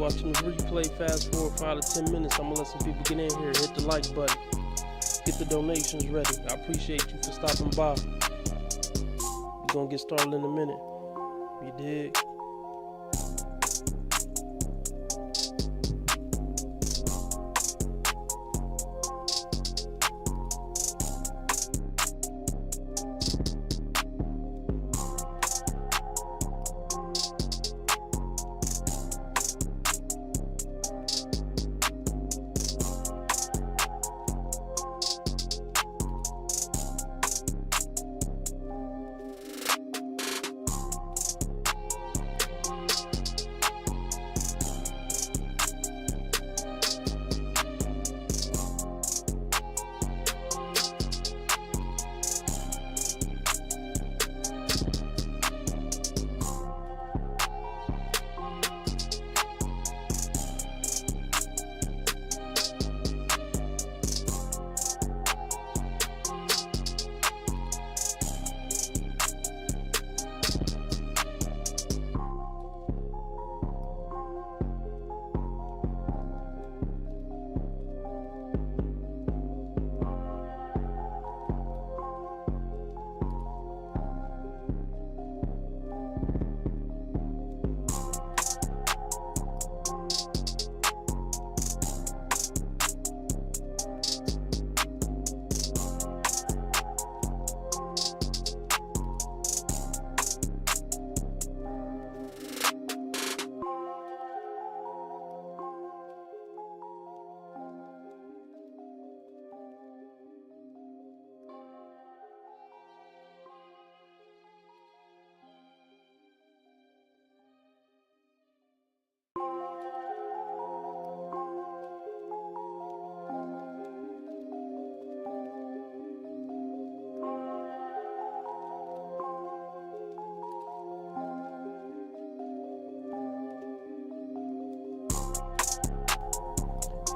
watching the replay, fast forward 5 to 10 minutes. I'm gonna let some people get in here, hit the like button, get the donations ready. I appreciate you for stopping by. We're gonna get started in a minute. You dig?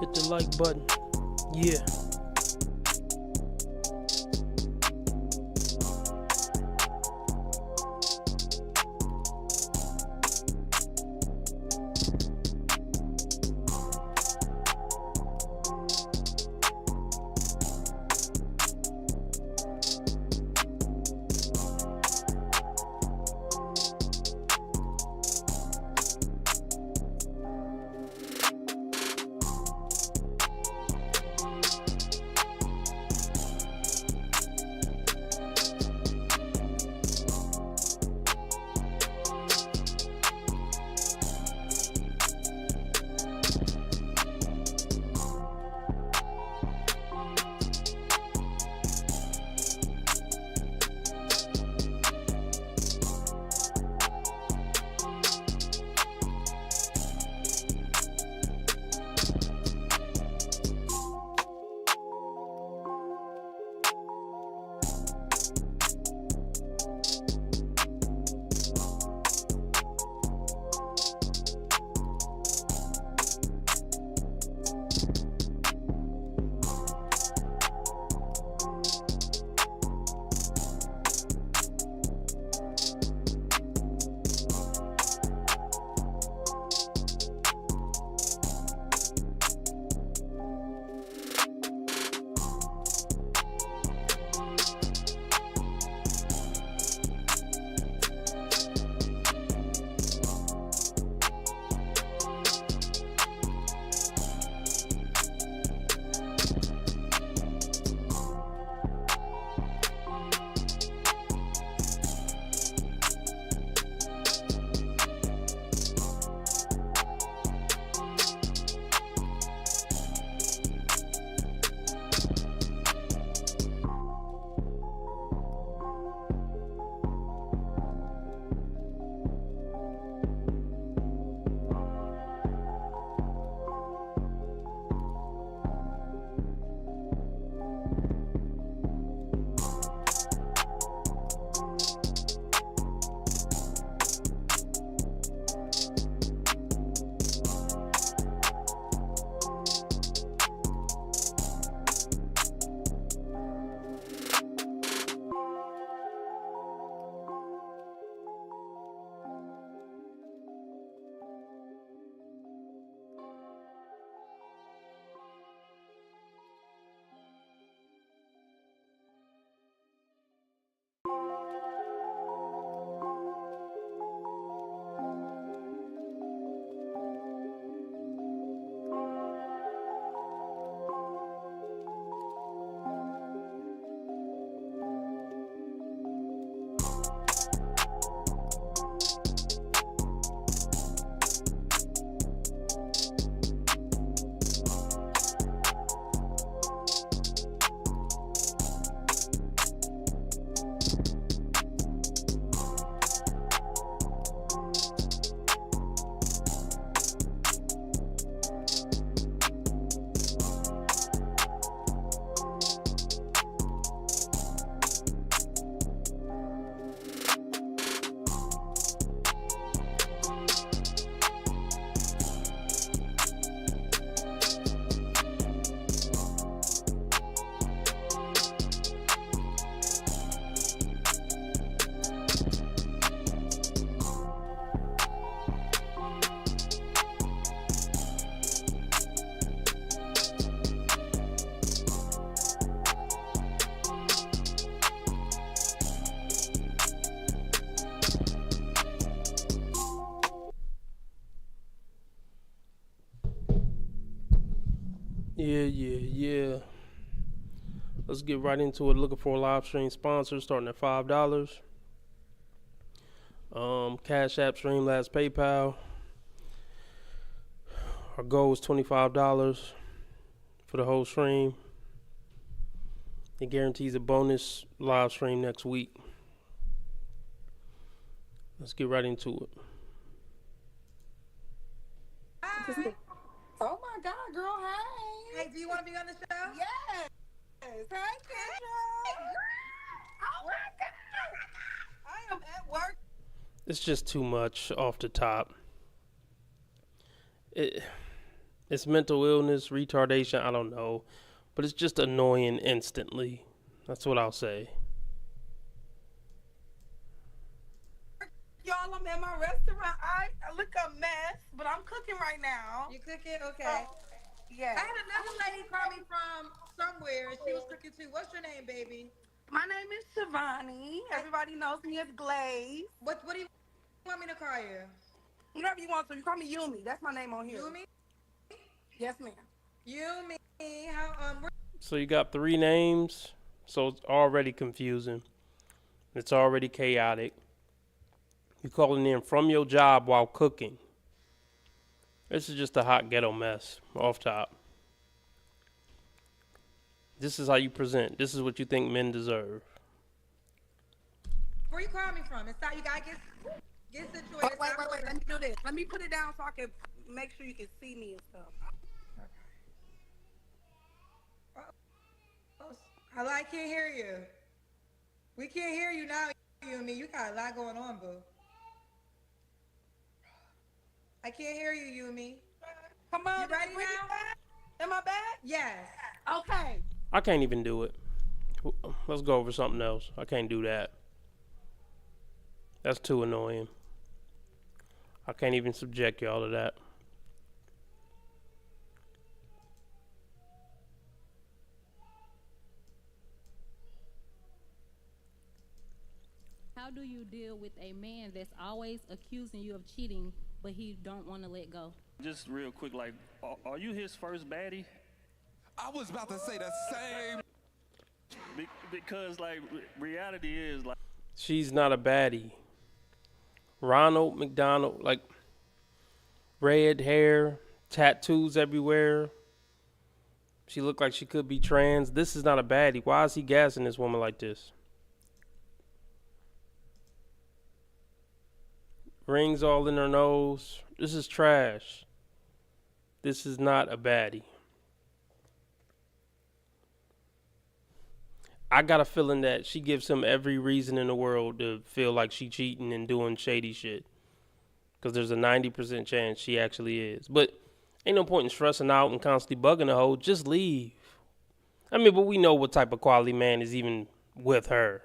Hit the like button. Yeah. Yeah. Let's get right into it. Looking for a live stream sponsor starting at $5. Cash App, Streamlabs, PayPal. Our goal is $25 for the whole stream. It guarantees a bonus live stream next week. Let's get right into it. Hi. Oh my God, girl, hey. Hey, do you want to be on the show? Yes. Hey, Kendra. Oh my God. I am at work. It's just too much off the top. It's mental illness, retardation, I don't know. But it's just annoying instantly. That's what I'll say. Y'all, I'm at my restaurant. I look a mess, but I'm cooking right now. You cooking? Okay. Yeah. I had another lady call me from somewhere, and she was cooking too. What's your name, baby? My name is Shivani. Everybody knows me as Glaze. What do you want me to call you? Whatever you want to. You call me Yumi. That's my name on here. Yumi? Yes, ma'am. Yumi. How So you got 3 names, so it's already confusing. It's already chaotic. You calling in from your job while cooking. This is just a hot ghetto mess off top. This is how you present. This is what you think men deserve. where you call me from? It's how you gotta get situated. Wait. Let me do this. Let me put it down so I can make sure you can see me and stuff. Hello, I can't hear you. We can't hear you now, Yumi. You got a lot going on, boo. I can't hear you, Yumi. Come on, You ready now? Am I back? Yes. Okay. I can't even do it. Let's go over something else. I can't do that. That's too annoying. I can't even subject y'all to that. How do you deal with a man that's always accusing you of cheating, but he don't want to let go? Just real quick, like, are you his first baddie? I was about to say the same. Because, like, reality is, like... She's not a baddie. Ronald McDonald, like, red hair, tattoos everywhere. She looked like she could be trans. This is not a baddie. Why is he gassing this woman like this? Rings all in her nose. This is trash. This is not a baddie. I got a feeling that she gives him every reason in the world to feel like she cheating and doing shady shit. Because there's a 90% chance she actually is. But ain't no point in stressing out and constantly bugging the hoe. Just leave. I mean, but we know what type of quality man is even with her.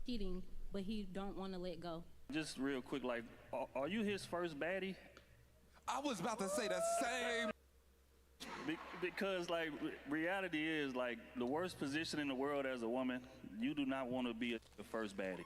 Cheating, but he don't want to let go. Just real quick, like, are you his first baddie? I was about to say the same. Because, like, reality is, like, the worst position in the world as a woman, you do not want to be the first baddie.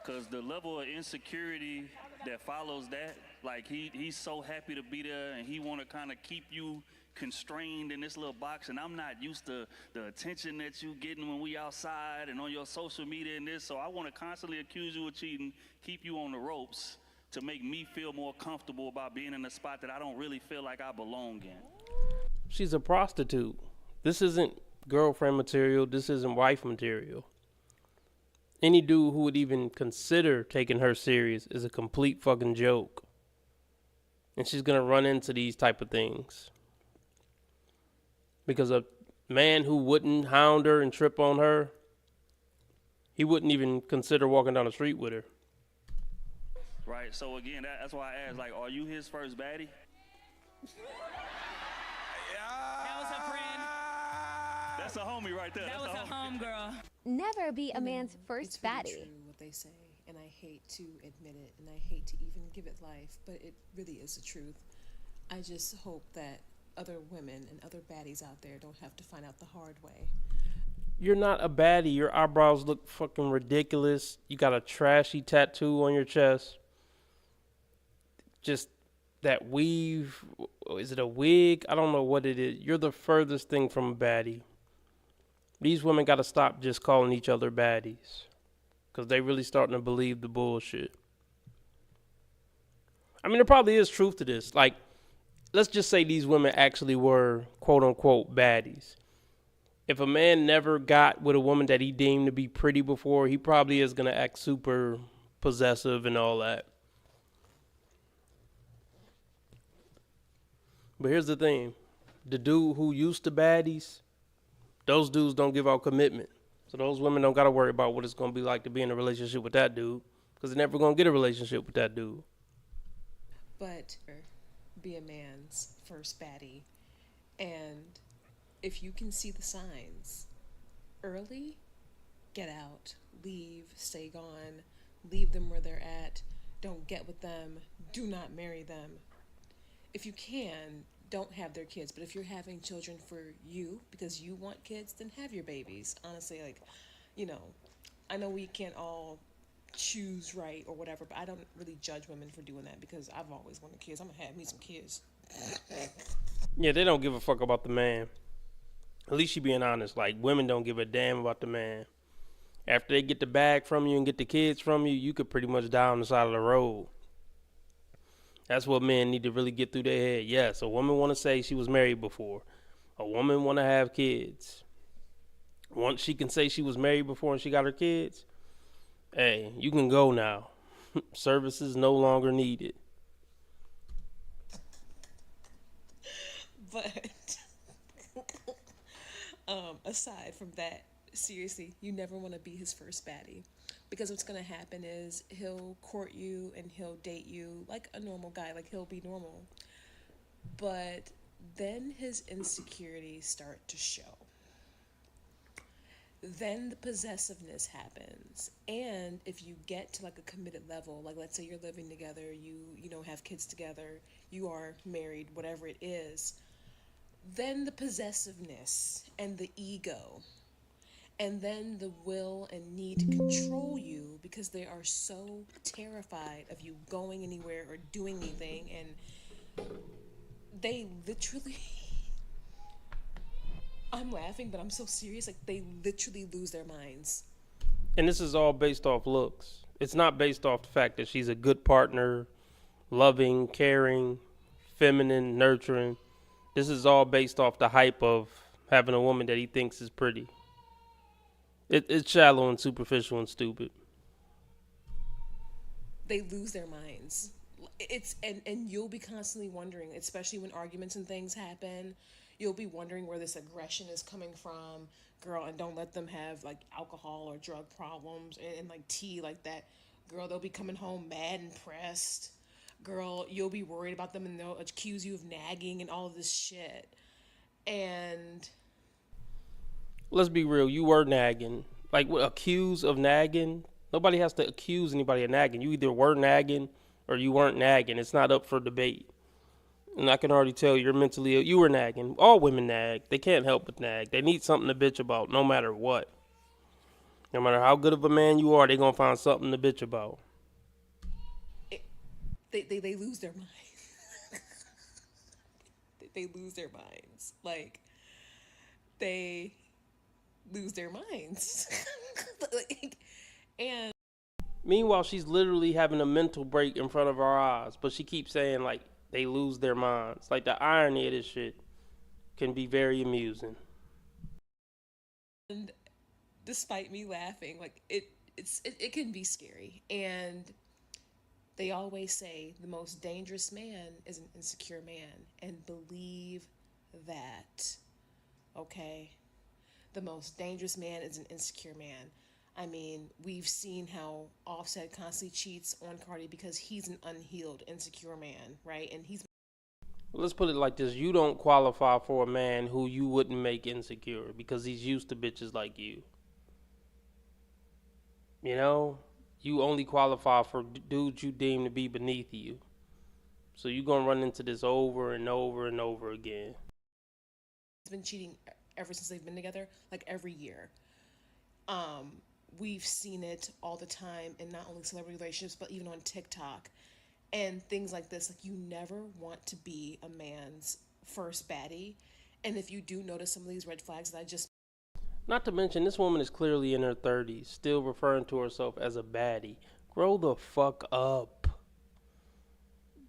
Because the level of insecurity that follows that, like, he's so happy to be there, and he want to kind of keep you constrained in this little box, and I'm not used to the attention that you getting when we outside and on your social media and this, so I want to constantly accuse you of cheating, keep you on the ropes to make me feel more comfortable about being in a spot that I don't really feel like I belong in. She's a prostitute. This isn't girlfriend material. This isn't wife material. Any dude who would even consider taking her serious is a complete fucking joke. And she's gonna run into these type of things. Because a man who wouldn't hound her and trip on her, he wouldn't even consider walking down the street with her. Right, so again, that's why I asked, like, are you his first baddie? That was her friend. That's a homie right there. That was her homegirl. Never be a man's first it's really baddie. true what they say, and I hate to admit it, and I hate to even give it life, but it really is the truth. I just hope that other women and other baddies out there don't have to find out the hard way. You're not a baddie. Your eyebrows look fucking ridiculous. You got a trashy tattoo on your chest. Just that weave. Is it a wig? I don't know what it is. You're the furthest thing from a baddie. These women got to stop just calling each other baddies, because they really starting to believe the bullshit. I mean, there probably is truth to this. Like, let's just say these women actually were quote unquote baddies. If a man never got with a woman that he deemed to be pretty before, he probably is going to act super possessive and all that. But here's the thing. The dude who used to baddies, those dudes don't give out commitment. So those women don't got to worry about what it's going to be like to be in a relationship with that dude, because they're never going to get a relationship with that dude. But be a man's first baddie. And if you can see the signs early, get out, leave, stay gone, leave them where they're at, don't get with them, do not marry them. If you can, don't have their kids. But if you're having children for you because you want kids, then have your babies. Honestly, like, you know, I know we can't all choose right or whatever, but I don't really judge women for doing that because I've always wanted kids. I'm gonna have me some kids. Yeah, they don't give a fuck about the man. At least you being honest. Like, women don't give a damn about the man. After they get the bag from you and get the kids from you, you could pretty much die on the side of the road. That's what men need to really get through their head. Yes, a woman want to say she was married before. A woman want to have kids. Once she can say she was married before and she got her kids, hey, you can go now. Services no longer needed. But aside from that, seriously, you never want to be his first baddie. Because what's going to happen is he'll court you and he'll date you like a normal guy, like he'll be normal. But then his insecurities start to show. Then the possessiveness happens. And if you get to like a committed level, like let's say you're living together, you know, have kids together, you are married, whatever it is, then the possessiveness and the ego, and then the will and need to control you because they are so terrified of you going anywhere or doing anything, and they literally I'm laughing, but I'm so serious, like they literally lose their minds. And this is all based off looks. It's not based off the fact that she's a good partner, loving, caring, feminine, nurturing. This is all based off the hype of having a woman that he thinks is pretty. It's shallow and superficial and stupid. They lose their minds. It's and you'll be constantly wondering, especially when arguments and things happen, you'll be wondering where this aggression is coming from. Girl, and don't let them have like alcohol or drug problems and like tea like that. Girl, they'll be coming home mad and pressed. Girl, you'll be worried about them and they'll accuse you of nagging and all of this shit. And let's be real, you were nagging. Like, accused of nagging? Nobody has to accuse anybody of nagging. You either were nagging or you weren't nagging. It's not up for debate. And I can already tell you're mentally ill. You were nagging. All women nag. They can't help but nag. They need something to bitch about no matter what. No matter how good of a man you are, they're going to find something to bitch about. They lose their minds. They lose their minds. Like, they lose their minds. Like, and meanwhile, she's literally having a mental break in front of our eyes, but she keeps saying, like, they lose their minds. Like, the irony of this shit can be very amusing. And despite me laughing, like, it can be scary. And they always say the most dangerous man is an insecure man. And believe that, okay? The most dangerous man is an insecure man. I mean, we've seen how Offset constantly cheats on Cardi because he's an unhealed, insecure man, right? And he's... Let's put it like this. You don't qualify for a man who you wouldn't make insecure because he's used to bitches like you. You know? You only qualify for dudes you deem to be beneath you. So you're going to run into this over and over and over again. He's been cheating ever since they've been together, like every year. We've seen it all the time in not only celebrity relationships, but even on TikTok. and things like this. Like, you never want to be a man's first baddie. And if you do notice some of these red flags that I just... Not to mention, this woman is clearly in her 30s, still referring to herself as a baddie. Grow the fuck up.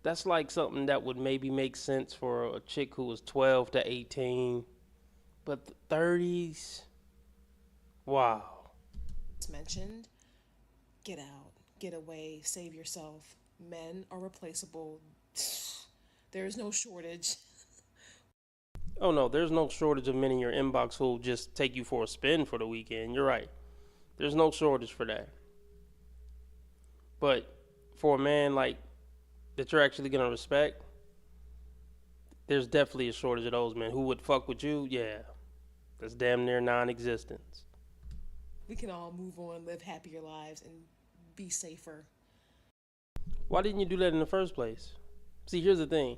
That's like something that would maybe make sense for a chick who was 12 to 18. But the 30s? Wow. mentioned, get out, get away, save yourself. Men are replaceable. There is no shortage. Oh no, there's no shortage of men in your inbox who'll just take you for a spin for the weekend. You're right. There's no shortage for that. But for a man like that you're actually gonna respect, there's definitely a shortage of those men who would fuck with you. Yeah, that's damn near non-existence. We can all move on, live happier lives, and be safer. Why didn't you do that in the first place? See, here's the thing.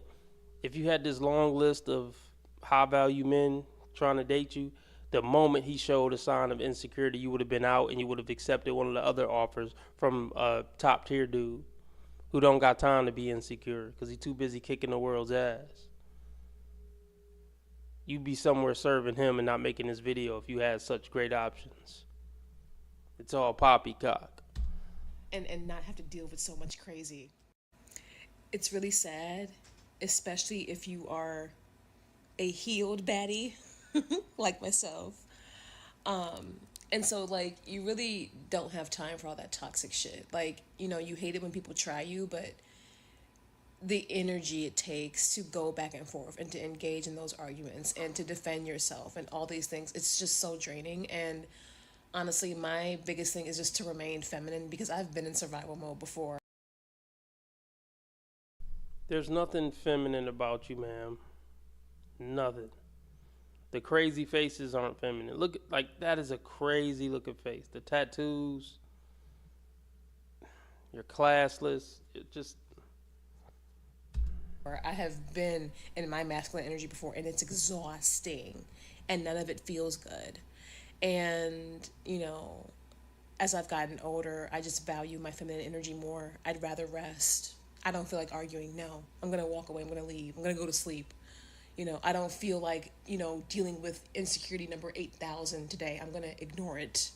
If you had this long list of high-value men trying to date you, the moment he showed a sign of insecurity, you would have been out and you would have accepted one of the other offers from a top-tier dude who don't got time to be insecure because he's too busy kicking the world's ass. You'd be somewhere serving him and not making this video if you had such great options. It's all poppycock. And not have to deal with so much crazy. It's really sad, especially if you are a healed baddie like myself. And so, like, you really don't have time for all that toxic shit. Like, you know, you hate it when people try you, but the energy it takes to go back and forth and to engage in those arguments and to defend yourself and all these things, it's just so draining. And honestly, my biggest thing is just to remain feminine because I've been in survival mode before. There's nothing feminine about you, ma'am. Nothing. The crazy faces aren't feminine. Look, like, that is a crazy looking face. The tattoos, you're classless. It just... I have been in my masculine energy before, and it's exhausting, and none of it feels good. And, you know, as I've gotten older, I just value my feminine energy more. I'd rather rest. I don't feel like arguing. No, I'm going to walk away. I'm going to leave. I'm going to go to sleep. You know, I don't feel like, you know, dealing with insecurity number 8,000 today. I'm going to ignore it.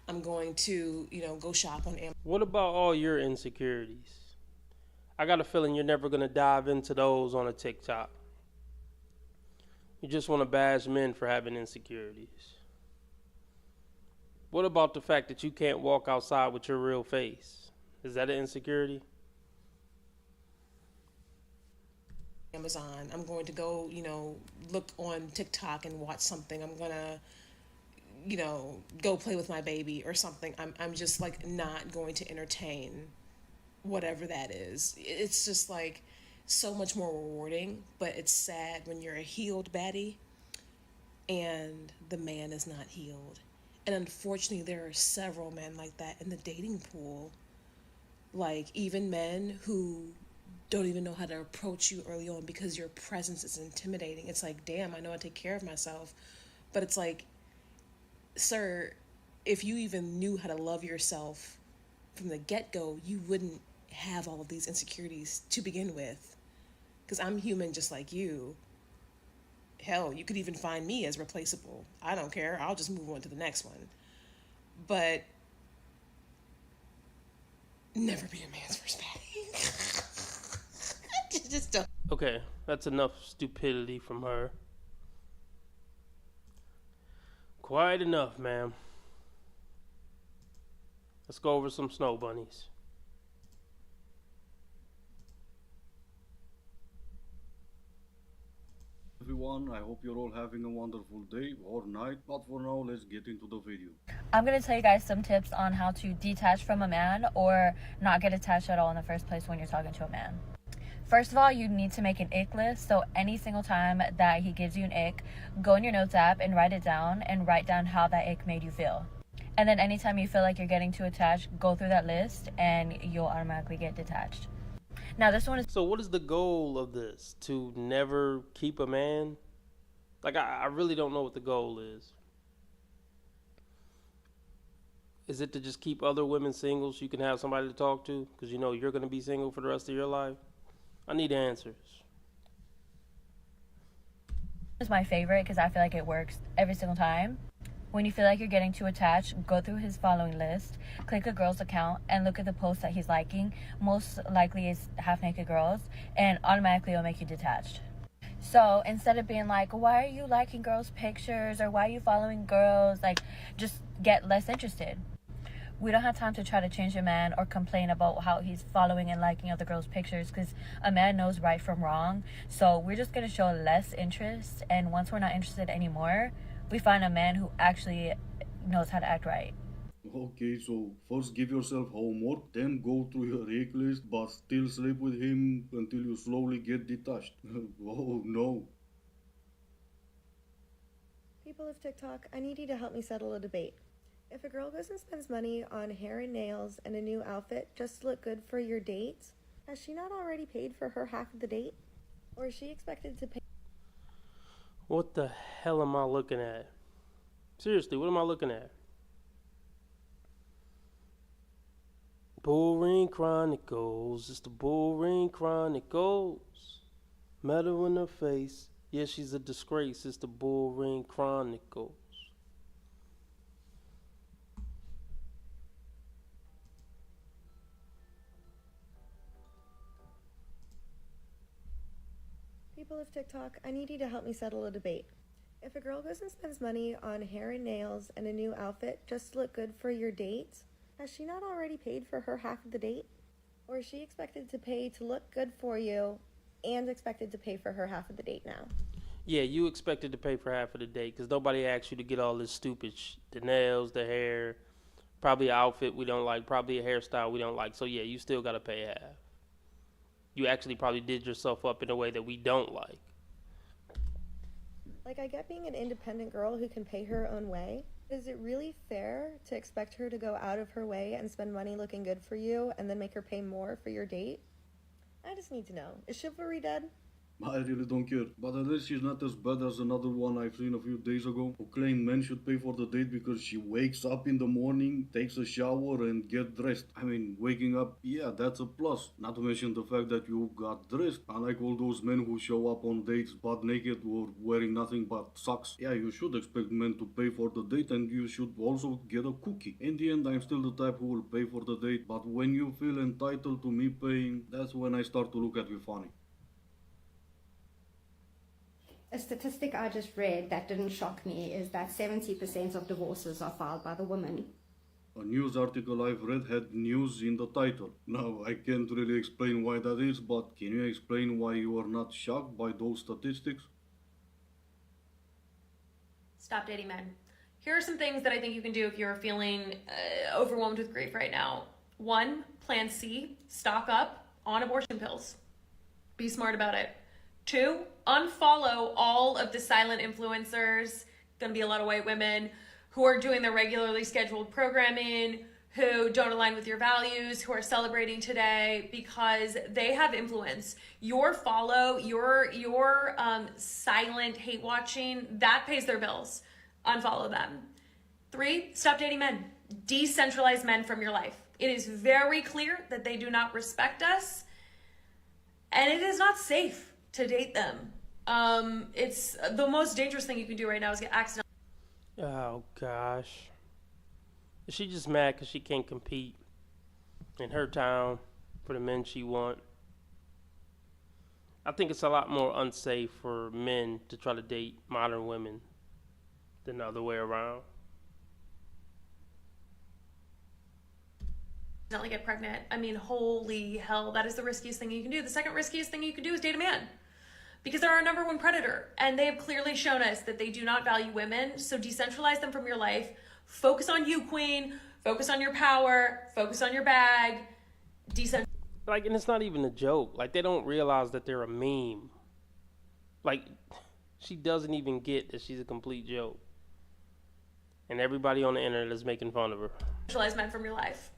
I'm going to, you know, go shop on Amazon. What about all your insecurities? I got a feeling you're never going to dive into those on a TikTok. You just want to bash men for having insecurities. What about the fact that you can't walk outside with your real face? Is that an insecurity? Amazon. I'm going to go, you know, look on TikTok and watch something. I'm going to, you know, go play with my baby or something. I'm just, like, not going to entertain whatever that is. It's just, like, so much more rewarding, but it's sad when you're a healed baddie and the man is not healed. And unfortunately, there are several men like that in the dating pool. Like, even men who don't even know how to approach you early on because your presence is intimidating. It's like, damn, I know I take care of myself. But it's like, sir, if you even knew how to love yourself from the get-go, you wouldn't have all of these insecurities to begin with. Because I'm human just like you. Hell, you could even find me as replaceable. I don't care. I'll just move on to the next one. But never be a man's first baddie. Just don't. Okay, that's enough stupidity from her. Quite enough, ma'am. Let's go over some snow bunnies. Everyone, I hope you're all having a wonderful day or night, but for now, let's get into the video. I'm going to tell you guys some tips on how to detach from a man or not get attached at all in the first place when you're talking to a man. First of all, you need to make an ick list. So any single time that he gives you an ick, go in your notes app and write it down and write down how that ick made you feel. And then anytime you feel like you're getting too attached, go through that list and you'll automatically get detached. Now this one is... So what is the goal of this? To never keep a man? Like, I really don't know what the goal is. Is it to just keep other women single so you can have somebody to talk to? Because you know you're going to be single for the rest of your life? I need answers. It's my favorite because I feel like it works every single time. When you feel like you're getting too attached, go through his following list, click a girl's account, and look at the posts that he's liking. Most likely it's half-naked girls, and automatically it'll make you detached. So instead of being like, why are you liking girls' pictures, or why are you following girls, like, just get less interested. We don't have time to try to change a man or complain about how he's following and liking other girls' pictures, because a man knows right from wrong. So we're just going to show less interest, and once we're not interested anymore, we find a man who actually knows how to act right. Okay, so first give yourself homework, then go through your egg list, but still sleep with him until you slowly get detached. Oh no. People of TikTok, I need you to help me settle a debate. If a girl goes and spends money on hair and nails and a new outfit just to look good for your date, has she not already paid for her half of the date? Or is she expected to pay? What the hell am I looking at? Seriously, what am I looking at? Bull Ring Chronicles. It's the Bull Ring Chronicles. Met her in her face. Yeah, she's a disgrace. It's the Bull Ring Chronicles. People of TikTok, I need you to help me settle a debate. If a girl goes and spends money on hair and nails and a new outfit just to look good for your date, has she not already paid for her half of the date? Or is she expected to pay to look good for you and expected to pay for her half of the date now? Yeah, you expected to pay for half of the date because nobody asked you to get all this stupid the nails, the hair, probably an outfit we don't like, probably a hairstyle we don't like. So yeah, you still got to pay half. You actually probably did yourself up in a way that we don't like. Like, I get being an independent girl who can pay her own way. Is it really fair to expect her to go out of her way and spend money looking good for you and then make her pay more for your date? I just need to know. Is chivalry dead? I really don't care. But at least she's not as bad as another one I've seen a few days ago, who claimed men should pay for the date because she wakes up in the morning, takes a shower and get dressed. I mean, waking up, yeah, that's a plus. Not to mention the fact that you got dressed. Unlike all those men who show up on dates butt naked or wearing nothing but socks. Yeah, you should expect men to pay for the date, and you should also get a cookie. In the end, I'm still the type who will pay for the date, but when you feel entitled to me paying, that's when I start to look at you funny. A statistic I just read that didn't shock me is that 70% of divorces are filed by the women. A news article I've read had news in the title. Now, I can't really explain why that is, but can you explain why you are not shocked by those statistics? Stop dating men. Here are some things that I think you can do if you're feeling overwhelmed with grief right now. 1, plan C, stock up on abortion pills. Be smart about it. 2, unfollow all of the silent influencers, gonna be a lot of white women, who are doing their regularly scheduled programming, who don't align with your values, who are celebrating today, because they have influence. Your follow, your silent hate watching, that pays their bills. Unfollow them. 3, stop dating men. Decentralize men from your life. It is very clear that they do not respect us, and it is not safe to date them. It's the most dangerous thing you can do right now is get accidentally. Oh gosh. Is she just mad because she can't compete in her town for the men she want? I think it's a lot more unsafe for men to try to date modern women than the other way around. Get pregnant. I mean, holy hell, that is the riskiest thing you can do. The second riskiest thing you can do is date a man, because they're our number one predator, and they have clearly shown us that they do not value women. So decentralize them from your life. Focus on you, queen. Focus on your power. Focus on your bag. Like, and it's not even a joke. Like, they don't realize that they're a meme. Like, she doesn't even get that she's a complete joke, and everybody on the internet is making fun of her. Decentralize men from your life.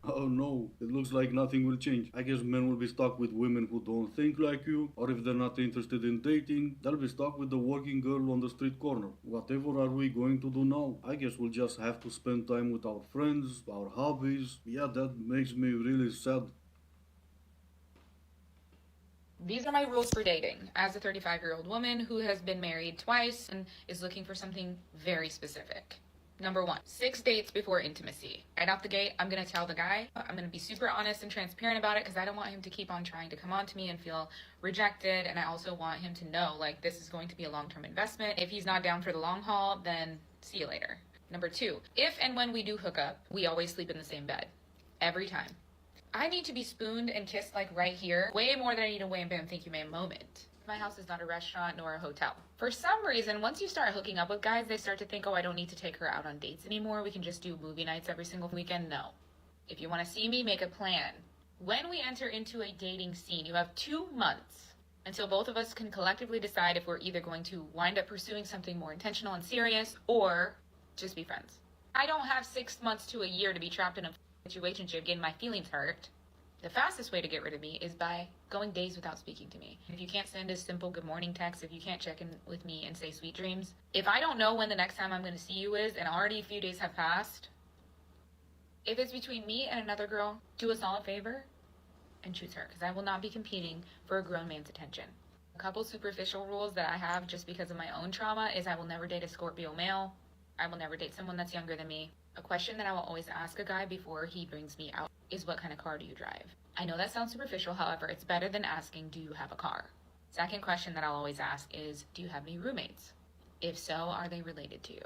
Oh no, it looks like nothing will change. I guess men will be stuck with women who don't think like you, or if they're not interested in dating, they'll be stuck with the working girl on the street corner. Whatever are we going to do now? I guess we'll just have to spend time with our friends, our hobbies. Yeah, that makes me really sad. These are my rules for dating as a 35-year-old woman who has been married twice and is looking for something very specific. Number 1, 6 dates before intimacy. Right out the gate, I'm going to tell the guy, I'm going to be super honest and transparent about it because I don't want him to keep on trying to come on to me and feel rejected. And I also want him to know, like, this is going to be a long-term investment. If he's not down for the long haul, then see you later. Number 2, if and when we do hook up, we always sleep in the same bed. Every time. I need to be spooned and kissed like right here, way more than I need a wham bam thank you ma'am moment. My house is not a restaurant nor a hotel. For some reason, once you start hooking up with guys, they start to think, oh, I don't need to take her out on dates anymore. We can just do movie nights every single weekend. No. If you want to see me, make a plan. When we enter into a dating scene, you have 2 months until both of us can collectively decide if we're either going to wind up pursuing something more intentional and serious or just be friends. I don't have 6 months to a year to be trapped in a situationship getting my feelings hurt. The fastest way to get rid of me is by going days without speaking to me. If you can't send a simple good morning text, if you can't check in with me and say sweet dreams, if I don't know when the next time I'm going to see you is and already a few days have passed, if it's between me and another girl, do us all a favor and choose her, because I will not be competing for a grown man's attention. A couple superficial rules that I have just because of my own trauma is I will never date a Scorpio male. I will never date someone that's younger than me. A question that I will always ask a guy before he brings me out is, what kind of car do you drive? I know that sounds superficial, however, it's better than asking, do you have a car? Second question that I'll always ask is, do you have any roommates? If so, are they related to you?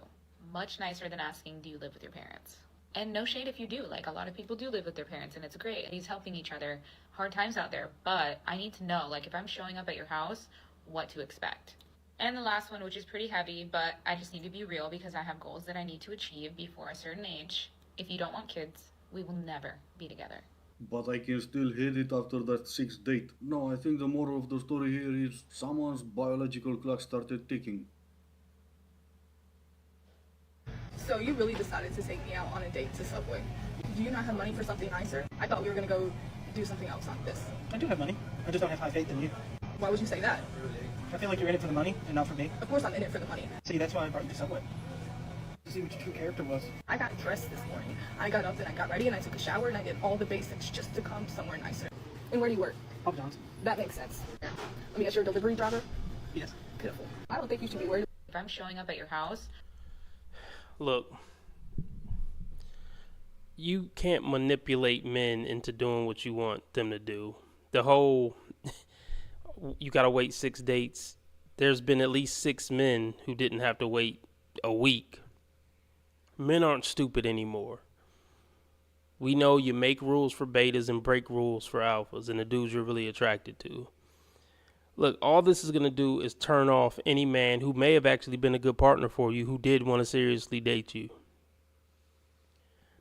Much nicer than asking, do you live with your parents? And no shade if you do, like a lot of people do live with their parents and it's great. He's helping each other, hard times out there, but I need to know, like if I'm showing up at your house, what to expect. And the last one, which is pretty heavy, but I just need to be real because I have goals that I need to achieve before a certain age. If you don't want kids, we will never be together. But I can still hit it after that 6th date. No, I think the moral of the story here is someone's biological clock started ticking. So you really decided to take me out on a date to Subway. Do you not have money for something nicer? I thought we were going to go do something else on this. I do have money. I just don't have high faith in you. Why would you say that? I feel like you're in it for the money and not for me. Of course I'm in it for the money. See, that's why I brought you to Subway. To see what your true character was. I got dressed this morning. I got up and I got ready and I took a shower and I did all the basics just to come somewhere nicer. And where do you work? Papa John's. That makes sense. Let me guess, you're a delivery driver? Yes. Pitiful. I don't think you should be worried. If I'm showing up at your house... Look, you can't manipulate men into doing what you want them to do. The whole... you gotta wait 6 dates. There's been at least 6 men who didn't have to wait a week. Men aren't stupid anymore. We know you make rules for betas and break rules for alphas and the dudes you're really attracted to. Look, all this is going to do is turn off any man who may have actually been a good partner for you who did want to seriously date you.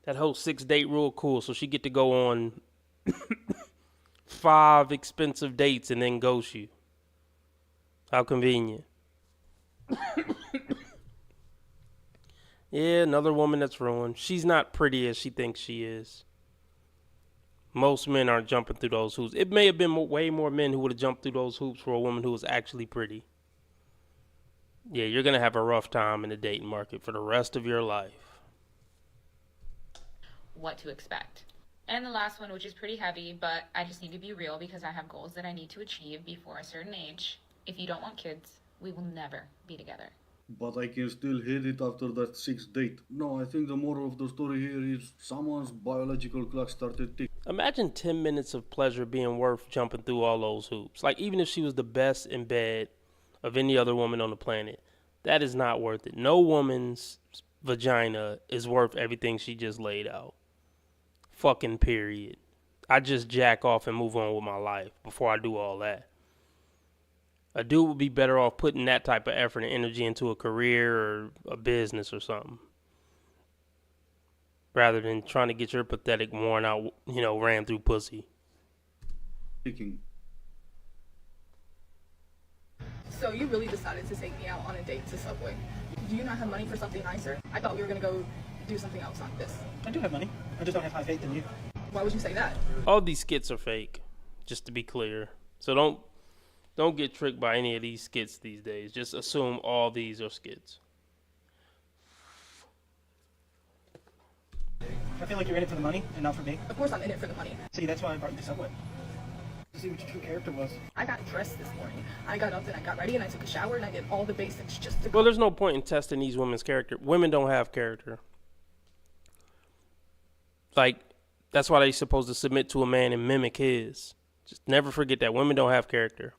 That whole 6 date rule, cool. So she get to go on 5 expensive dates and then ghost you. How convenient. Yeah, another woman that's ruined. She's not pretty as she thinks she is. Most men aren't jumping through those hoops. It may have been way more men who would have jumped through those hoops for a woman who was actually pretty. Yeah, you're going to have a rough time in the dating market for the rest of your life. What to expect. And the last one, which is pretty heavy, but I just need to be real because I have goals that I need to achieve before a certain age. If you don't want kids, we will never be together. But I can still hit it after that 6th date. No, I think the moral of the story here is someone's biological clock started ticking. Imagine 10 minutes of pleasure being worth jumping through all those hoops. Like, even if she was the best in bed of any other woman on the planet, that is not worth it. No woman's vagina is worth everything she just laid out. Fucking period. I just jack off and move on with my life before I do all that. A dude would be better off putting that type of effort and energy into a career or a business or something, rather than trying to get your pathetic, worn out, ran through pussy. So you really decided to take me out on a date to Subway. Do you not have money for something nicer? I thought we were going to go do something else on this. I do have money. I just don't have high faith in you. Why would you say that? All these skits are fake, just to be clear. So don't get tricked by any of these skits these days. Just assume all these are skits. I feel like you're in it for the money and not for me. Of course I'm in it for the money. See, that's why I brought you to Subway. To see what your true character was. I got dressed this morning. I got up and I got ready and I took a shower and I did all the basics just to... Well, there's no point in testing these women's character. Women don't have character. Like, that's why they're supposed to submit to a man and mimic his. Just never forget that. Women don't have character.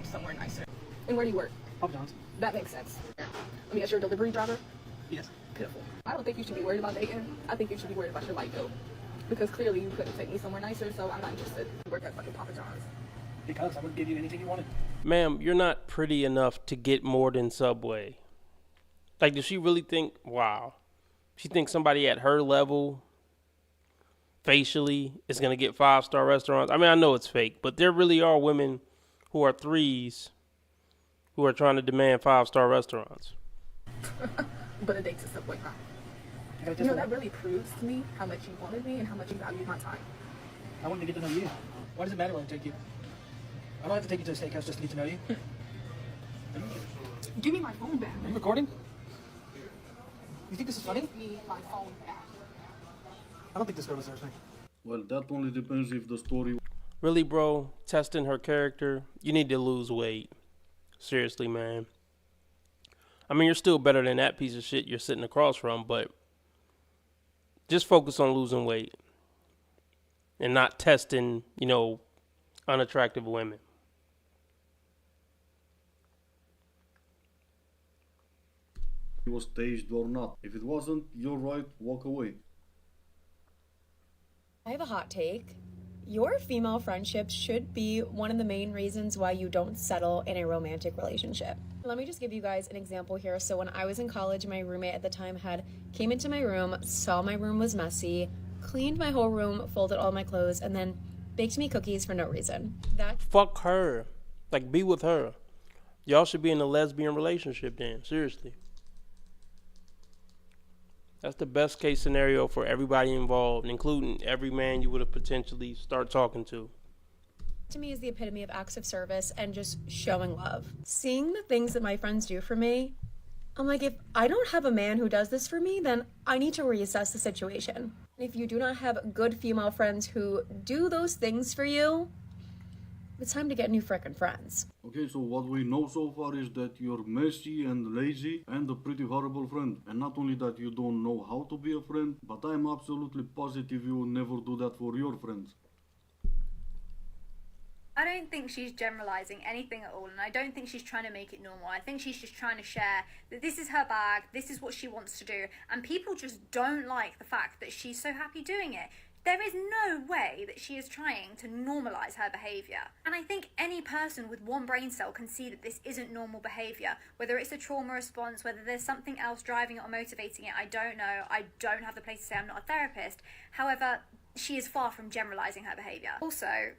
Somewhere nicer. And where do you work? Papa John's. That makes sense. Let me guess, you're a delivery driver? Yes. Pitiful. I don't think you should be worried about dating. I think you should be worried about your light bill. Because clearly you couldn't take me somewhere nicer, so I'm not interested. You work at fucking Papa John's. Because I would give you anything you wanted. Ma'am, you're not pretty enough to get more than Subway. Like, does she really think, wow, she thinks somebody at her level, facially, is going to get 5-star restaurants? I mean, I know it's fake, but there really are women who are 3s who are trying to demand 5-star restaurants. But a date's a Subway, huh? You know, that really proves to me how much you wanted me and how much you valued my time. I wanted to get to know you. Why does it matter where I take you? I don't have to take you to a steakhouse just to get to know you. Give me my phone back. Are you recording? You think this is funny? Give me my phone back. I don't think this girl deserves me. Well, that only depends if the story... Really, bro? Testing her character? You need to lose weight. Seriously, man. I mean, you're still better than that piece of shit you're sitting across from, but just focus on losing weight and not testing, you know, unattractive women. It was staged or not. If it wasn't, you're right, walk away. I have a hot take. Your female friendships should be one of the main reasons why you don't settle in a romantic relationship. Let me just give you guys an example here. So when I was in college, my roommate at the time came into my room, saw my room was messy, cleaned my whole room, folded all my clothes, and then baked me cookies for no reason. Fuck her. Like, be with her. Y'all should be in a lesbian relationship then. Seriously. That's the best case scenario for everybody involved, including every man you would have potentially start talking to. To me is the epitome of acts of service and just showing love. Seeing the things that my friends do for me, I'm like, if I don't have a man who does this for me, then I need to reassess the situation. If you do not have good female friends who do those things for you, it's time to get new frickin' friends. Okay, so what we know so far is that you're messy and lazy and a pretty horrible friend. And not only that you don't know how to be a friend, but I'm absolutely positive you will never do that for your friends. I don't think she's generalizing anything at all, and I don't think she's trying to make it normal. I think she's just trying to share that this is her bag, this is what she wants to do, and people just don't like the fact that she's so happy doing it. There is no way that she is trying to normalize her behavior. And I think any person with one brain cell can see that this isn't normal behavior. Whether it's a trauma response, whether there's something else driving it or motivating it, I don't know. I don't have the place to say, I'm not a therapist. However, she is far from generalizing her behavior. Also,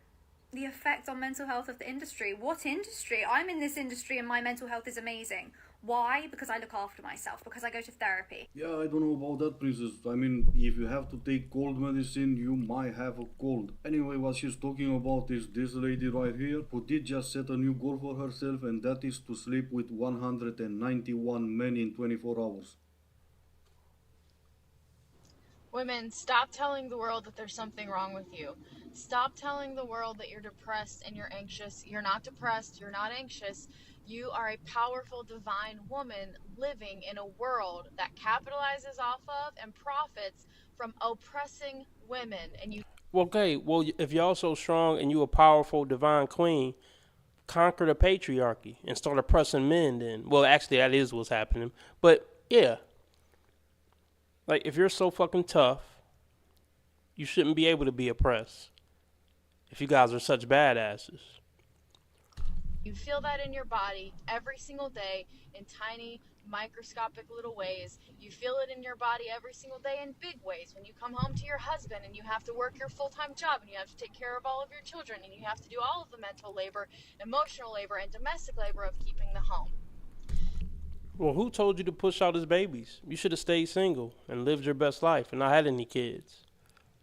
the effect on mental health of the industry. What industry? I'm in this industry and my mental health is amazing. Why? Because I look after myself, because I go to therapy. Yeah, I don't know about that, princess. I mean, if you have to take cold medicine, you might have a cold. Anyway, what she's talking about is this lady right here, who did just set a new goal for herself, and that is to sleep with 191 men in 24 hours. Women, stop telling the world that there's something wrong with you. Stop telling the world that you're depressed and you're anxious. You're not depressed, you're not anxious. You are a powerful, divine woman living in a world that capitalizes off of and profits from oppressing women. And you. Okay, well, if y'all so strong and you a powerful, divine queen, conquer the patriarchy and start oppressing men then. Well, actually, that is what's happening. But, yeah. Like, if you're so fucking tough, you shouldn't be able to be oppressed. If you guys are such badasses. You feel that in your body every single day in tiny, microscopic little ways. You feel it in your body every single day in big ways. When you come home to your husband and you have to work your full-time job and you have to take care of all of your children and you have to do all of the mental labor, emotional labor, and domestic labor of keeping the home. Well, who told you to push out his babies? You should have stayed single and lived your best life and not had any kids.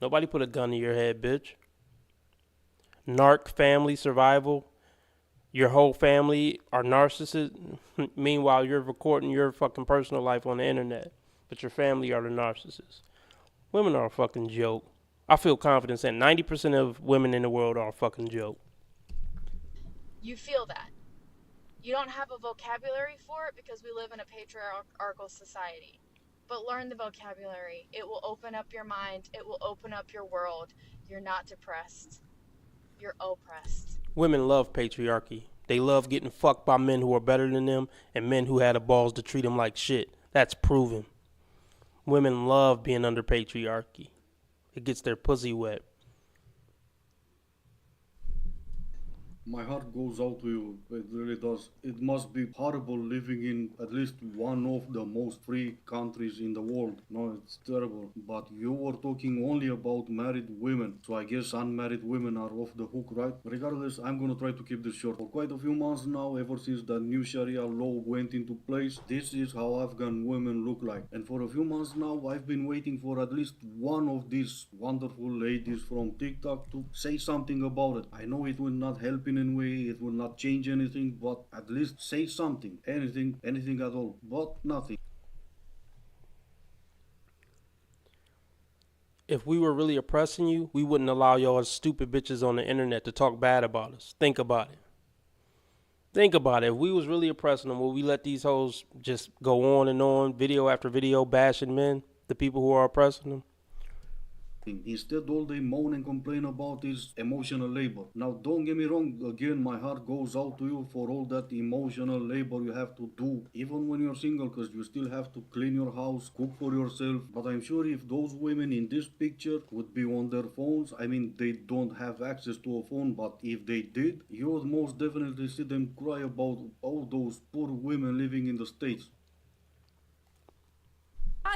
Nobody put a gun to your head, bitch. Narc family survival. Your whole family are narcissists. Meanwhile, you're recording your fucking personal life on the internet. But your family are the narcissists. Women are a fucking joke. I feel confident saying 90% of women in the world are a fucking joke. You feel that. You don't have a vocabulary for it because we live in a patriarchal society. But learn the vocabulary. It will open up your mind. It will open up your world. You're not depressed. You're oppressed. Women love patriarchy. They love getting fucked by men who are better than them and men who had the balls to treat them like shit. That's proven. Women love being under patriarchy. It gets their pussy wet. My heart goes out to you. It really does. It must be horrible living in at least one of the most free countries in the world. No, it's terrible. But you were talking only about married women. So I guess unmarried women are off the hook, right? Regardless, I'm gonna try to keep this short. For quite a few months now, ever since the new Sharia law went into place, this is how Afghan women look like. And for a few months now, I've been waiting for at least one of these wonderful ladies from TikTok to say something about it. I know it will not help in any way, it will not change anything, but at least say something. Anything at all. But nothing. If we were really oppressing you, we wouldn't allow y'all stupid bitches on the internet to talk bad about us. Think about it. Think about it. If we was really oppressing them, would we let these hoes just go on, video after video, bashing men, the people who are oppressing them? Instead, all they moan and complain about is emotional labor. Now, don't get me wrong, again, my heart goes out to you for all that emotional labor you have to do, even when you're single, because you still have to clean your house, cook for yourself. But I'm sure if those women in this picture would be on their phones, I mean, they don't have access to a phone, but if they did, you would most definitely see them cry about all those poor women living in the States.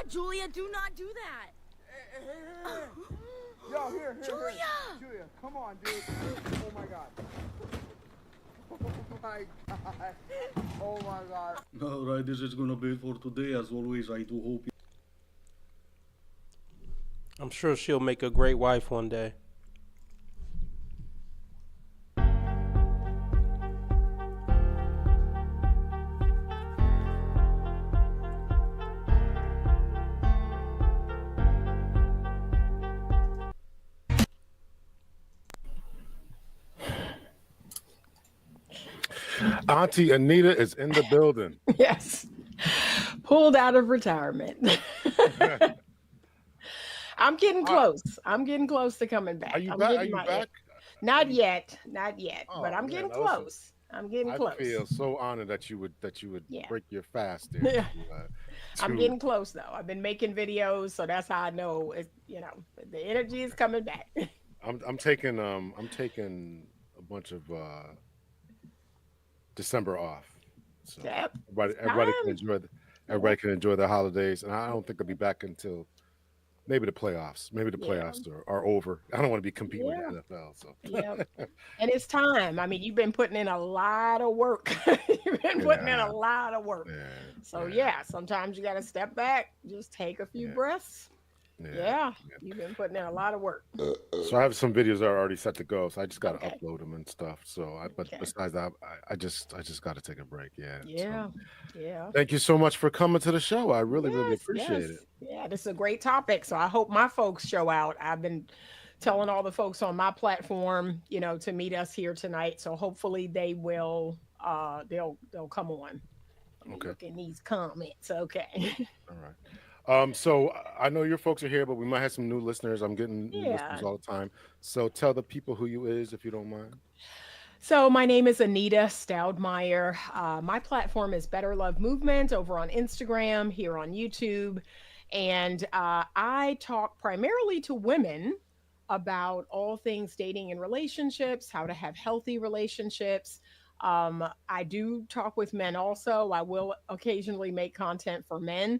Julia, do not do that. Yo, here, Julia! Julia, come on, dude. Oh my god. Oh my god. Oh my god. Alright, this is gonna be it for today. As always, I do hope you... I'm sure she'll make a great wife one day. Auntie Anita is in the building. Yes. Pulled out of retirement. I'm getting close. I'm getting close to coming back. Are you back? Are you back? Not yet. Oh, but I'm man, getting listen, close. I'm getting close. I feel so honored that you would Yeah. break your fast there. Yeah. I'm getting close though. I've been making videos, so that's how I know it, the energy is coming back. I'm taking a bunch of December off. So Yep. everybody can enjoy the holidays, and I don't think I'll be back until maybe the playoffs. Maybe the playoffs are over. I don't want to be competing with the NFL. So Yep. And it's time. I mean, you've been putting in a lot of work. You've been putting in a lot of work. So sometimes you got to step back, just take a few breaths. Yeah. You've been putting in a lot of work. So I have some videos that are already set to go. So I just got to upload them and stuff. So, but besides that, I just got to take a break. Yeah. Thank you so much for coming to the show. I really appreciate it. Yeah, this is a great topic. So I hope my folks show out. I've been telling all the folks on my platform, to meet us here tonight. So hopefully they will. They'll come on. Look in these comments. Okay. All right. So I know your folks are here, but we might have some new listeners. I'm getting new listeners all the time. So tell the people who you is, if you don't mind. So my name is Anita Stoudemire. My platform is Better Love Movement over on Instagram, here on YouTube. And I talk primarily to women about all things dating and relationships, how to have healthy relationships. I do talk with men also. I will occasionally make content for men.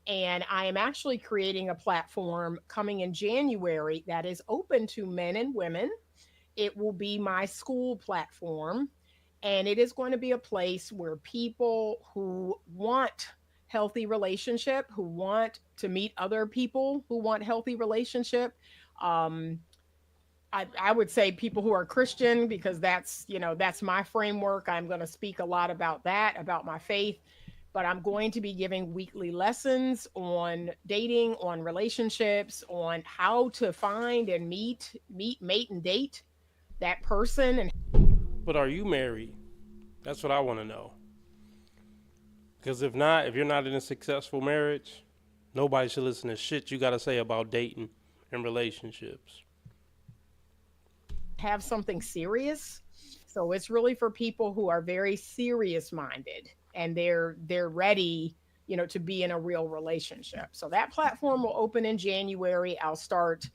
And I am actually creating a platform coming in January that is open to men and women. It will be my school platform. And it is going to be a place where people who want healthy relationship, who want to meet other people who want healthy relationship, um, I would say people who are Christian, because that's, that's my framework. I'm going to speak a lot about that, about my faith, but I'm going to be giving weekly lessons on dating, on relationships, on how to find and meet, mate, and date that person. And But are you married? That's what I want to know. Because if not, if you're not in a successful marriage, nobody should listen to shit you got to say about dating and relationships. Have something serious. So it's really for people who are very serious minded and they're ready, to be in a real relationship. So that platform will open in January. I'll start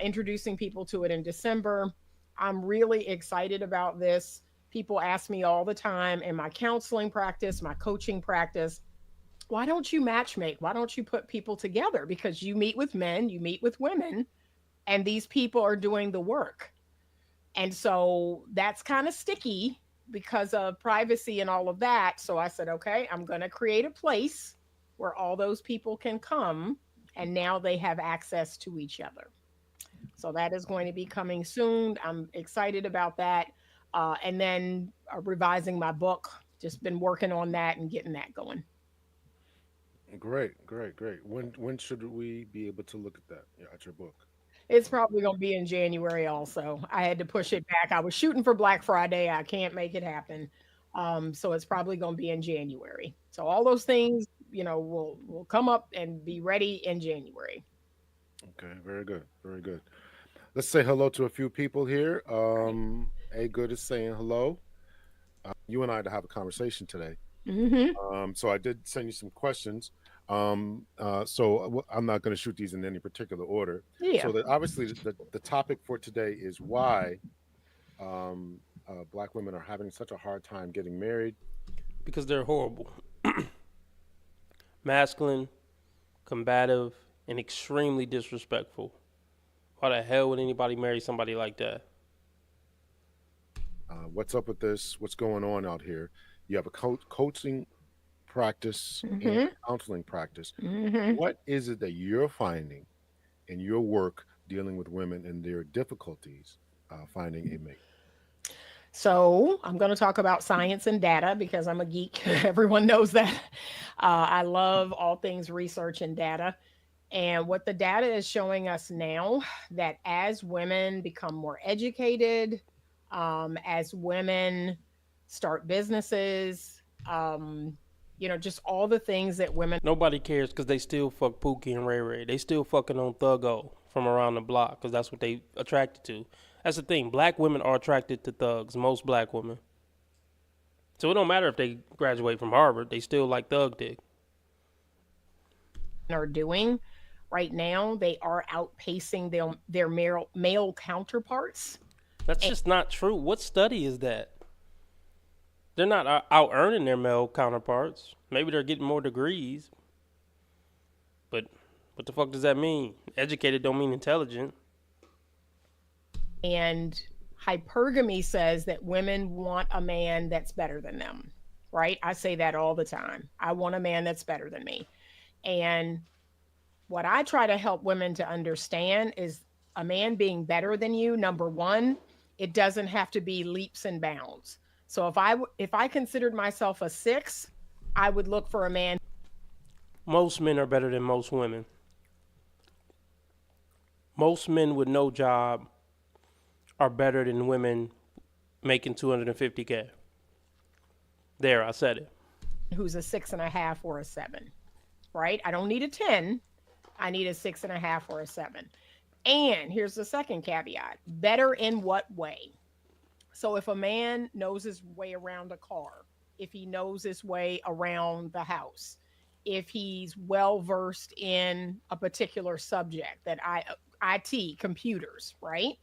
introducing people to it in December. I'm really excited about this. People ask me all the time in my counseling practice, my coaching practice, why don't you matchmake? Why don't you put people together? Because you meet with men, you meet with women, and these people are doing the work. And so that's kind of sticky because of privacy and all of that. So I said, okay, I'm going to create a place where all those people can come, and now they have access to each other. So that is going to be coming soon. I'm excited about that. And then revising my book, just been working on that and getting that going. Great. When should we be able to look at that, at your book? It's probably going to be in January also. I had to push it back. I was shooting for Black Friday. I can't make it happen. So it's probably going to be in January. So all those things, will come up and be ready in January. Okay, very good. Let's say hello to a few people here. A Good is saying hello. You and I had to have a conversation today. Mm-hmm. So I did send you some questions. So I'm not going to shoot these in any particular order. Yeah. So obviously the topic for today is why Black women are having such a hard time getting married. Because they're horrible. Masculine, combative, and extremely disrespectful. Why the hell would anybody marry somebody like that? What's up with this? What's going on out here? You have a coaching practice and counseling practice. What is it that you're finding in your work dealing with women and their difficulties finding a mate? So I'm going to talk about science and data because I'm a geek. Everyone knows that. I love all things research and data. And what the data is showing us now, that as women become more educated, as women start businesses, just all the things that women. Nobody cares because they still fuck Pookie and Ray Ray. They still fucking on Thuggo from around the block because that's what they attracted to. That's the thing. Black women are attracted to thugs. Most black women. So it don't matter if they graduate from Harvard. They still like thug dick. Are doing right now, they are outpacing their male counterparts. That's just not true. What study is that? They're not out earning their male counterparts. Maybe they're getting more degrees. But what the fuck does that mean? Educated don't mean intelligent. And hypergamy says that women want a man that's better than them, right? I say that all the time. I want a man that's better than me. And what I try to help women to understand is a man being better than you, number one, it doesn't have to be leaps and bounds. So if I considered myself a 6, I would look for a man. Most men are better than most women. Most men with no job are better than women making $250K. There, I said it. Who's a 6.5 or a 7, right? I don't need a 10. I need a 6.5 or a 7. And here's the second caveat. Better in what way? So if a man knows his way around a car, if he knows his way around the house, if he's well versed in a particular subject, that IT, computers, right?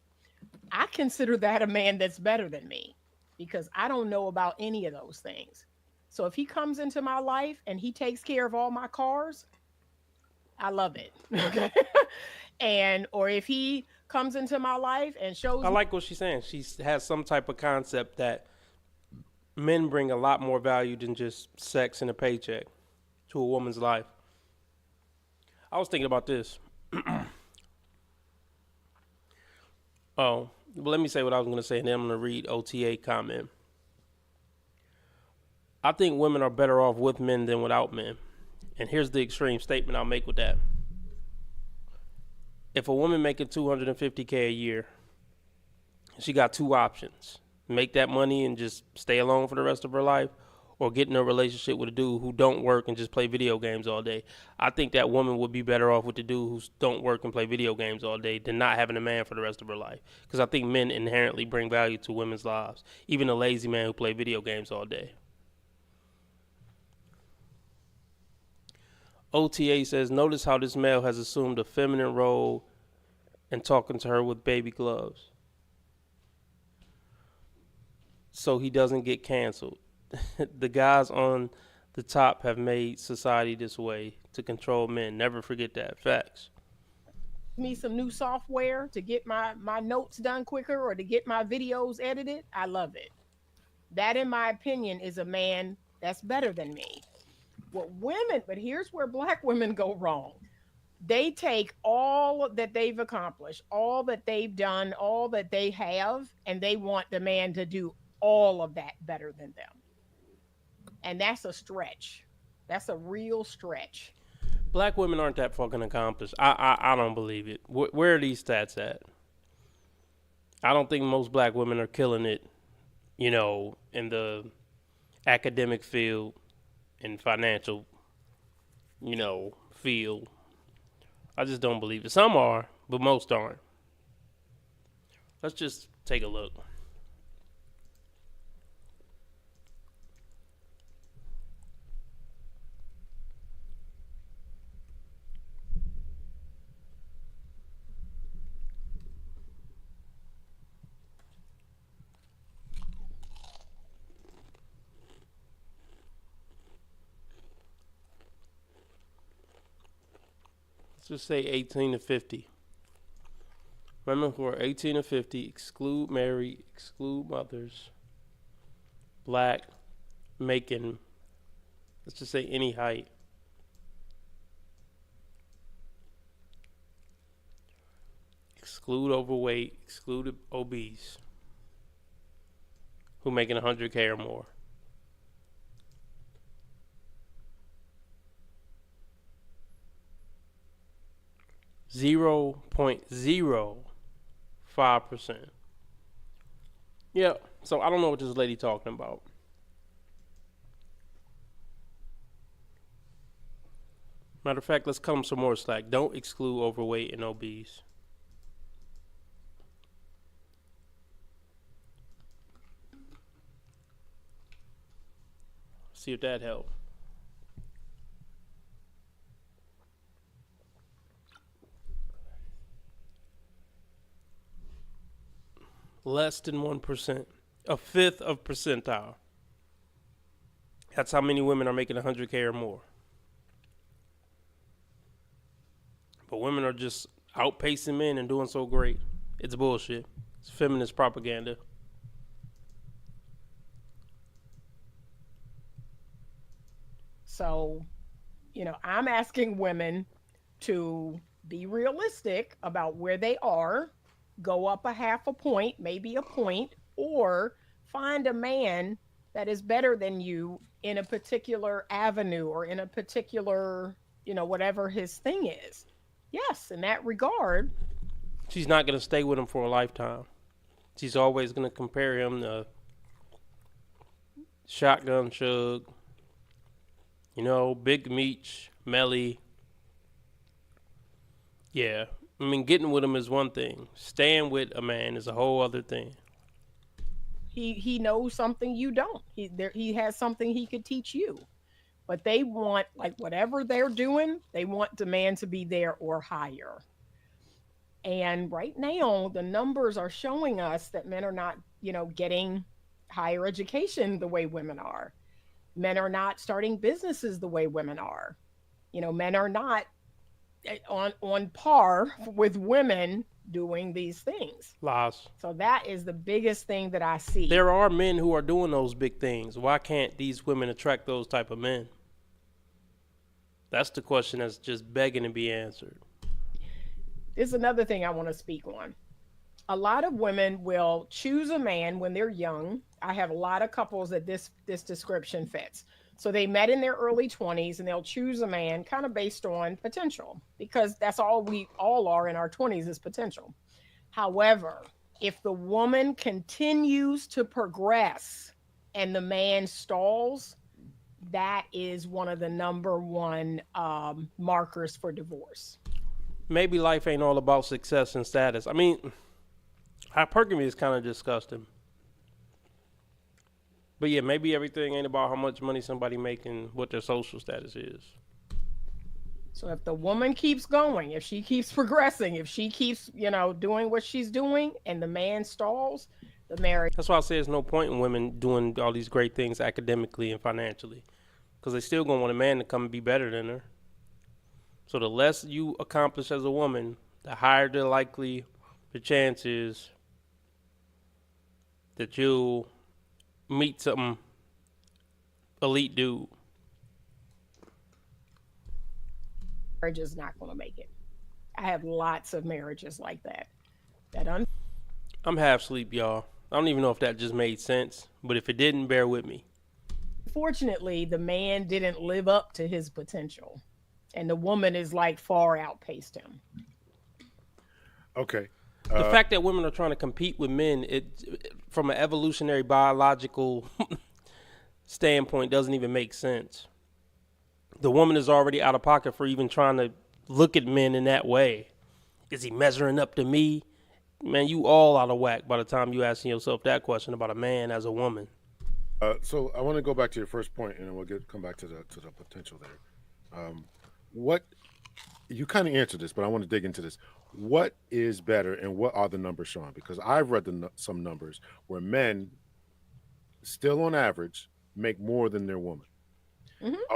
I consider that a man that's better than me because I don't know about any of those things. So if he comes into my life and he takes care of all my cars, I love it. Okay. Or if he comes into my life and shows. I like what she's saying. She has some type of concept that men bring a lot more value than just sex and a paycheck to a woman's life. I was thinking about this. Oh, well, let me say what I was going to say, and then I'm going to read OTA comment. I think women are better off with men than without men. And here's the extreme statement I'll make with that. If a woman making $250K a year, she got two options. Make that money and just stay alone for the rest of her life, or get in a relationship with a dude who don't work and just play video games all day. I think that woman would be better off with the dude who don't work and play video games all day than not having a man for the rest of her life. Because I think men inherently bring value to women's lives, even a lazy man who play video games all day. OTA says, notice how this male has assumed a feminine role and talking to her with baby gloves, so he doesn't get canceled. The guys on the top have made society this way to control men. Never forget that. Facts. Me some new software to get my notes done quicker or to get my videos edited. I love it. That, in my opinion, is a man that's better than me. Well, women, but here's where black women go wrong. They take all that they've accomplished, all that they've done, all that they have, and they want the man to do all of that better than them. And that's a stretch. That's a real stretch. Black women aren't that fucking accomplished. I don't believe it. Where are these stats at? I don't think most black women are killing it, in the academic field and financial, field. I just don't believe it. Some are, but most aren't. Let's just take a look. Let's just say 18 to 50. Women who are 18 to 50, exclude married, exclude mothers, black, making, let's just say any height. Exclude overweight, exclude obese, who making 100K or more. 0.05%. Yeah, so I don't know what this lady talking about. Matter of fact, let's cut them some more slack. Don't exclude overweight and obese. See if that helps. Less than 1%, a fifth of percentile. That's how many women are making 100K or more. But women are just outpacing men and doing so great. It's bullshit. It's feminist propaganda. So, I'm asking women to be realistic about where they are, go up a half a point, maybe a point, or find a man that is better than you in a particular avenue or in a particular, whatever his thing is. Yes, in that regard. She's not going to stay with him for a lifetime. She's always going to compare him to Shotgun Shug, Big Meech, Melly. Yeah. I mean, getting with him is one thing. Staying with a man is a whole other thing. He knows something you don't. He has something he could teach you. But they want, whatever they're doing, they want the man to be there or higher. And right now, the numbers are showing us that men are not, getting higher education the way women are. Men are not starting businesses the way women are. Men are not on par with women doing these things. Lies. So that is the biggest thing that I see. There are men who are doing those big things. Why can't these women attract those type of men? That's the question that's just begging to be answered. There's another thing I want to speak on. A lot of women will choose a man when they're young. I have a lot of couples that this description fits. So they met in their early 20s and they'll choose a man kind of based on potential, because that's all we all are in our 20s is potential. However, if the woman continues to progress and the man stalls, that is one of the number one markers for divorce. Maybe life ain't all about success and status. I mean, hypergamy is kind of disgusting. But yeah, maybe everything ain't about how much money somebody making, what their social status is. So if the woman keeps going, if she keeps progressing, if she keeps, doing what she's doing and the man stalls, the marriage. That's why I say there's no point in women doing all these great things academically and financially, because they still gonna want a man to come and be better than her. So the less you accomplish as a woman, the higher the chance is that you'll meet some elite dude. Marriage is not going to make it. I have lots of marriages like that. I'm half asleep, y'all. I don't even know if that just made sense, but if it didn't, bear with me. Fortunately, the man didn't live up to his potential, and the woman is like far outpaced him. Okay. The fact that women are trying to compete with men, from an evolutionary biological standpoint, doesn't even make sense. The woman is already out of pocket for even trying to look at men in that way. Is he measuring up to me? Man, you all out of whack by the time you asking yourself that question about a man as a woman. So I want to go back to your first point, and then we'll come back to the potential there. What you kind of answered this, but I want to dig into this. What is better, and what are the numbers showing? Because I've read some numbers where men, still on average, make more than their woman,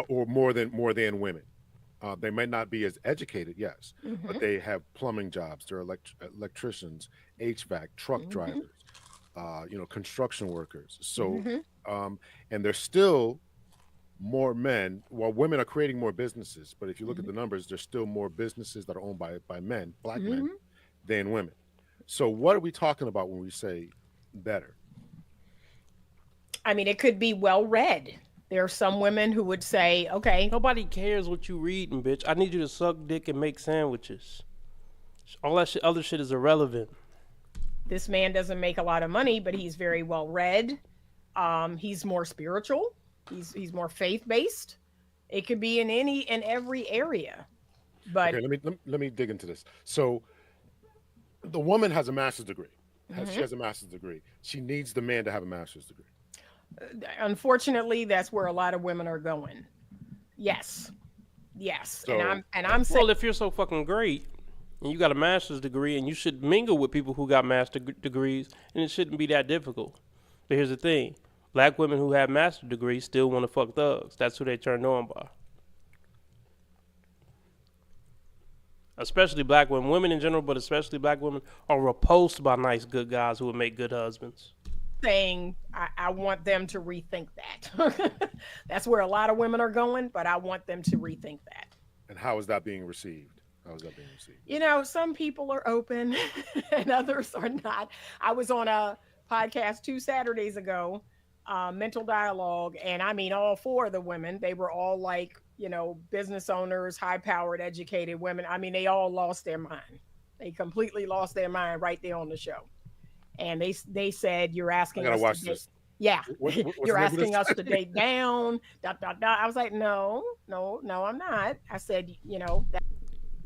or more than women. They might not be as educated, yes, but they have plumbing jobs. They're electricians, HVAC, truck drivers, construction workers. So, and there's still more men, while women are creating more businesses, but if you look at the numbers, there's still more businesses that are owned by men, black men, than women. So what are we talking about when we say better? I mean, it could be well read. There are some women who would say, okay. Nobody cares what you reading, bitch. I need you to suck dick and make sandwiches. All that other shit is irrelevant. This man doesn't make a lot of money, but he's very well read. He's more spiritual. He's more faith-based. It could be in every area. But okay, let me dig into this. So the woman has a master's degree. She has a master's degree. She needs the man to have a master's degree. Unfortunately, that's where a lot of women are going. Yes. So, I'm saying, well, if you're so fucking great and you got a master's degree, and you should mingle with people who got master's degrees, and it shouldn't be that difficult. But here's the thing. Black women who have master's degrees still want to fuck thugs. That's who they turned on by. Especially black women. Women in general, but especially black women, are repulsed by nice, good guys who would make good husbands. Saying I want them to rethink that. That's where a lot of women are going, but I want them to rethink that. And how is that being received? Some people are open and others are not. I was on a podcast 2 Saturdays ago, Mental Dialogue, and I mean all 4 of the women, they were all like, business owners, high-powered, educated women. I mean, they all lost their mind. They completely lost their mind right there on the show. And they said, you're asking I gotta us watch to this. Yeah. What's You're asking us to date down, ... I was like, no, I'm not. I said,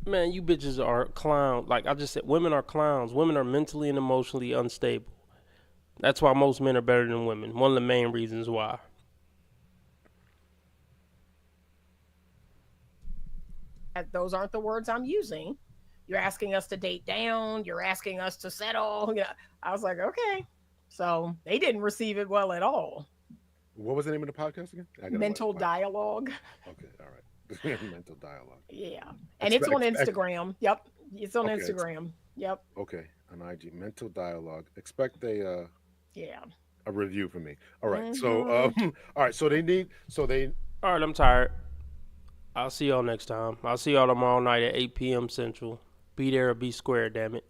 Man, you bitches are clowns. Like I just said, women are clowns. Women are mentally and emotionally unstable. That's why most men are better than women. One of the main reasons why. Those aren't the words I'm using. You're asking us to date down. You're asking us to settle. I was like, okay. So they didn't receive it well at all. What was the name of the podcast again? Mental Dialogue. Okay, all right. Mental dialogue. Yeah. And it's on Instagram. Yep. It's on Okay, Instagram. Yep. Okay, on IG, mental dialogue. Expect a Yeah. review from me. All right. So Mhm. all right. So they. All right, I'm tired. I'll see y'all next time. I'll see y'all tomorrow night at 8 p.m. Central. Be there or be square, damn it.